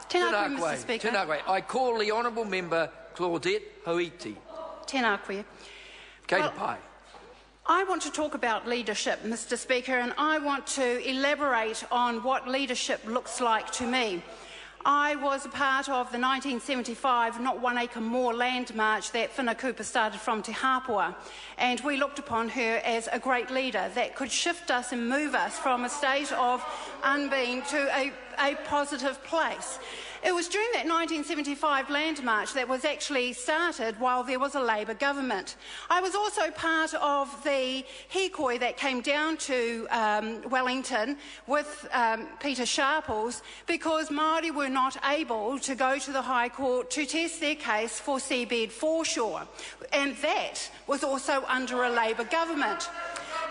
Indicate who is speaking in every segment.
Speaker 1: Tēnā koe, Mr. Speaker.
Speaker 2: Tēnā koe. I call the Honourable Member Claudette Hoiti.
Speaker 1: Tēnā koe.
Speaker 2: Pai.
Speaker 1: I want to talk about leadership, Mr. Speaker, and I want to elaborate on what leadership looks like to me. I was a part of the 1975 Not One Acre More land march that Whina Cooper started from Te Hāpua, and we looked upon her as a great leader that could shift us and move us from a state of unbeing to a positive place. It was during that 1975 land march that was actually started while there was a Labour government. I was also part of the hikoi that came down to Wellington with Peter Sharples because Māori were not able to go to the High Court to test their case for seabed foreshore, and that was also under a Labour government.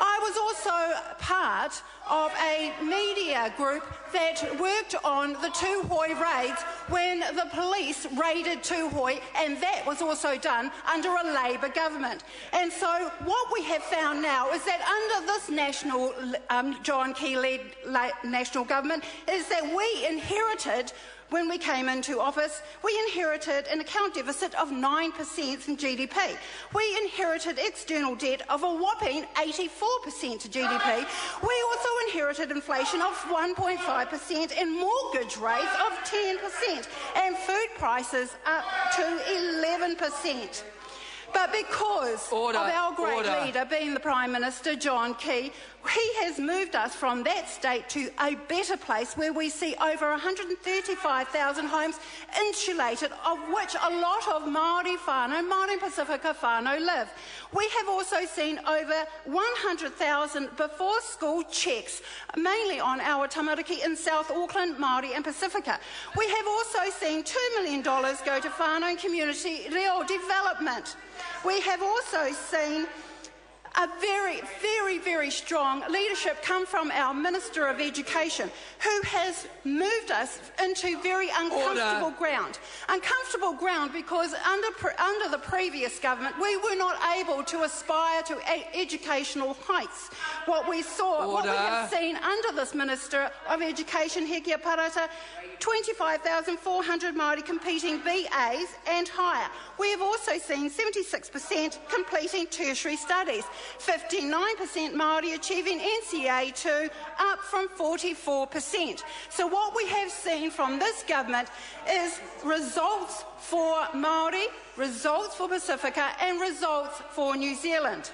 Speaker 1: I was also part of a media group that worked on the Tūhoe raids when the police raided Tūhoe, and that was also done under a Labour government. And so what we have found now is that under this national, John Key-led national government, is that we inherited, when we came into office, we inherited an account deficit of 9% in GDP. We inherited external debt of a whopping 84% to GDP. We also inherited inflation of 1.5% and mortgage rates of 10% and food prices up to 11%. But because of our great leader being the Prime Minister, John Key, he has moved us from that state to a better place where we see over 135,000 homes insulated, of which a lot of Māori whānau, Māori Pacifica whānau live. We have also seen over 100,000 before-school checks, mainly on our tamariki in South Auckland, Māori and Pacifica. We have also seen $2 million go to whānau and community reo development. We have also seen a very strong leadership come from our Minister of Education, who has moved us into very uncomfortable ground. Uncomfortable ground because under the previous government, we were not able to aspire to educational heights. What we have seen under this Minister of Education, Hekia Parata, 25,400 Māori completing BAs and higher. We have also seen 76% completing tertiary studies, 59% Māori achieving NCA 2, up from 44%. So what we have seen from this government is results for Māori, results for Pacifica and results for New Zealand.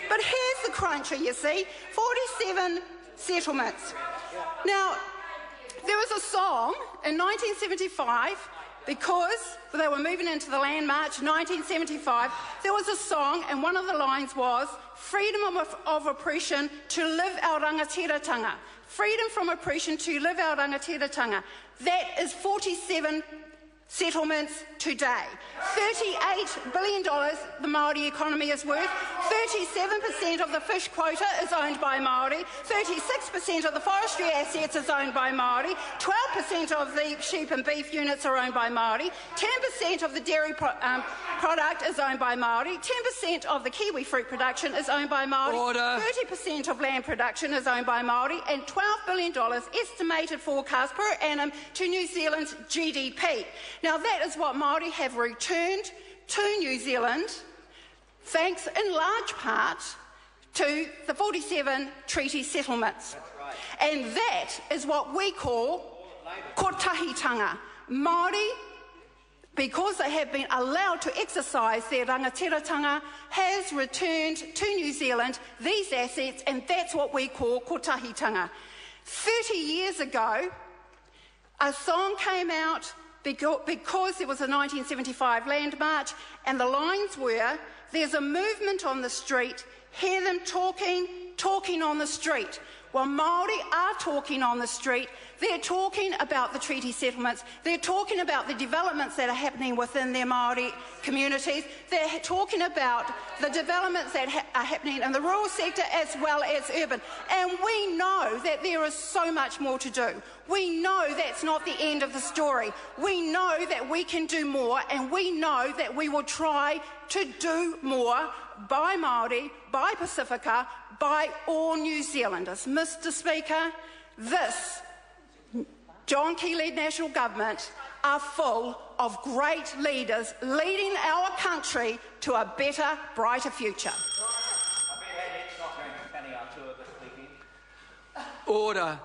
Speaker 1: But here's the cruncher, you see, 47 settlements. Now, there was a song in 1975, because they were moving into the Land March 1975, there was a song and one of the lines was, freedom of oppression to live our rangatiratanga. Freedom from oppression to live our rangatiratanga. That is 47 settlements today. $38 billion the Māori economy is worth. 37% of the fish quota is owned by Māori. 36% of the forestry assets is owned by Māori. 12% of the sheep and beef units are owned by Māori. 10% of the dairy product is owned by Māori. 10% of the kiwi fruit production is owned by Māori. 30% of land production is owned by Māori, and $12 billion estimated forecast per annum to New Zealand's GDP. Now that is what Māori have returned to New Zealand, thanks in large part to the 47 treaty settlements. Right. And that is what we call kotahitanga. Māori, because they have been allowed to exercise their rangatiratanga, has returned to New Zealand these assets, and that's what we call kotahitanga. 30 years ago, a song came out because there was a 1975 land march, and the lines were, there's a movement on the street, hear them talking on the street. Well, Māori are talking on the street. They're talking about the treaty settlements. They're talking about the developments that are happening within their Māori communities. They're talking about the developments that are happening in the rural sector as well as urban. And we know that there is so much more to do. We know that's not the end of the story. We know that we can do more, and we know that we will try to do more by Māori, by Pacifica, by all New Zealanders. Mr. Speaker, this John Key-led National Government are full of great leaders leading our country to a better, brighter future.
Speaker 2: Order.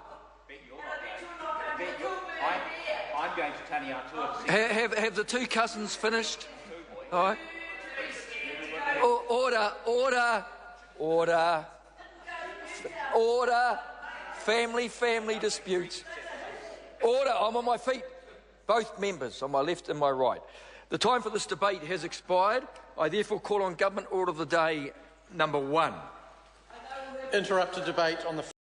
Speaker 3: I'm going to Taniatua.
Speaker 2: Have the two cousins finished? All right. Order. Family disputes. Order. I'm on my feet. Both members, on my left and my right. The time for this debate has expired. I therefore call on Government Order of the Day number 1.
Speaker 4: Interrupted debate on the